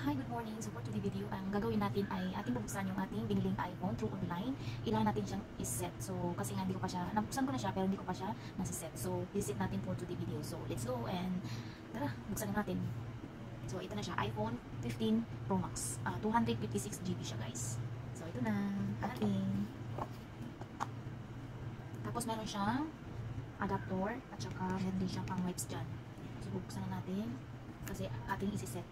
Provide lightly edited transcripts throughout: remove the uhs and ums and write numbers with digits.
Hi, good morning. So for today's video, ang gagawin natin ay ating bubuksan yung ating biniling iPhone through online. Kailangan natin siyang iset. So kasi nga hindi ko pa siya, nabuksan ko na siya pero hindi ko pa siya nasiset. So iset natin for today's video. So let's go and tara, buksan na natin. So ito na siya, iPhone 15 Pro Max. 256 GB siya guys. So ito na, ating. Tapos meron siyang adapter at saka meron din siyang pang wipes dyan. So bubuksan na natin kasi ating isiset.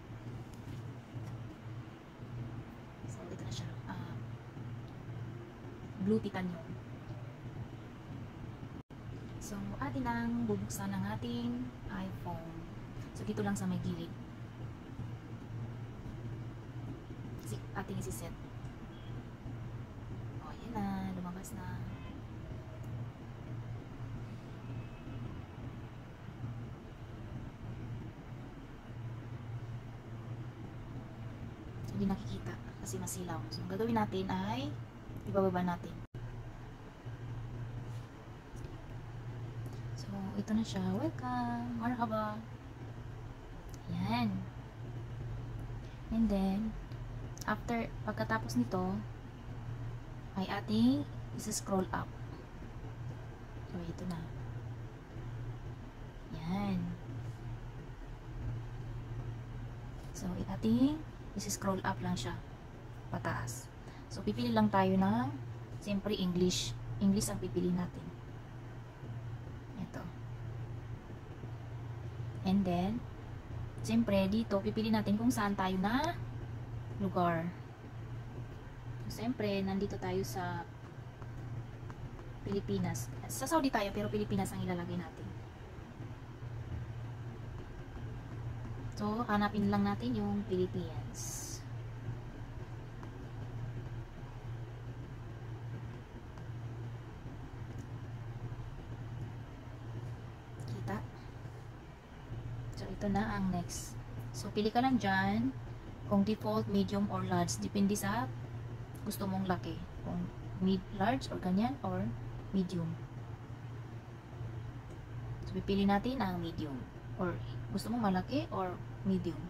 Blue titanium. So, atin ang bubuksan ng ating iPhone. So, dito lang sa may gilid. Ating isiset. O, yan na. Lumabas na. Hindi nakikita kasi masilaw. So, ang gagawin natin ay ibababa natin. So, ito na siya. Welcome! Marhaba! Yan. And then, pagkatapos nito, ay ating isa-scroll up. So, ito na. Yan. So, ating isa-scroll up lang siya. Pataas. So, pipili lang tayo ng, siyempre, English. English ang pipili natin. Ito. And then, siyempre, dito, pipili natin kung saan tayo na lugar. So, siyempre, nandito tayo sa Pilipinas. Sa Saudi tayo, pero Pilipinas ang ilalagay natin. So, hanapin lang natin yung Philippines. Ito na ang next. So, pili ka lang dyan kung default, medium, or large. Depende sa gusto mong laki. Kung large, or ganyan, or medium. So, pipili natin ang medium. Or gusto mong malaki, or medium.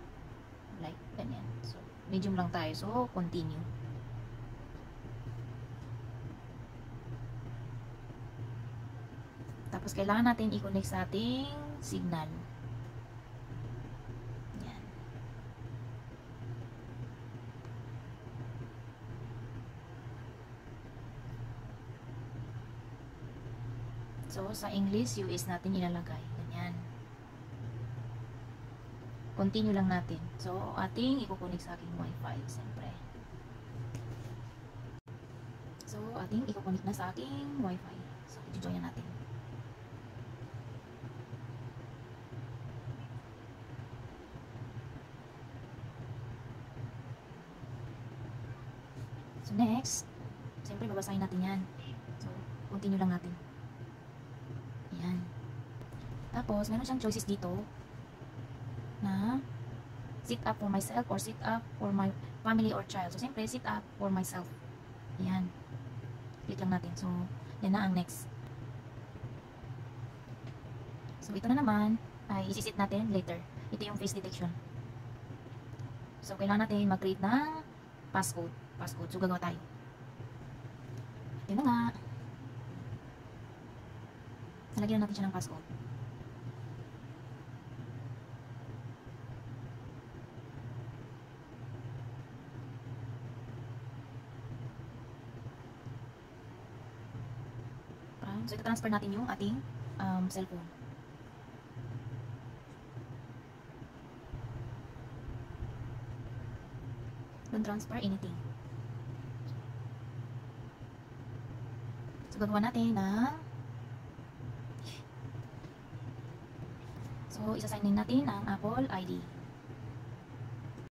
Like, ganyan. So, medium lang tayo. So, continue. Tapos, kailangan natin i-connect sa ating signal. So, sa English, US natin ilalagay. Ganyan. Continue lang natin. So, ating ikukunik sa aking Wi-Fi, siyempre. So, ating ikukunik na sa aking Wi-Fi. So, i-join na natin. So, next, siyempre, babasahin natin yan. So, continue lang natin. Ayan. Tapos, meron siyang choices dito na sit up for myself or sit up for my family or child. So, siyempre, sit up for myself. Ayan. Click lang natin. So, yan na ang next. So, ito na naman ay isi-sit natin later. Ito yung face detection. So, kailangan natin mag-create ng passcode. So, gagawa tayo. Ito na nga. Nalagyan natin siya ng passcode. So, ito transfer natin yung ating cellphone. Don't transfer anything. So, gagawa natin ng So, isa-sign in natin ang Apple ID.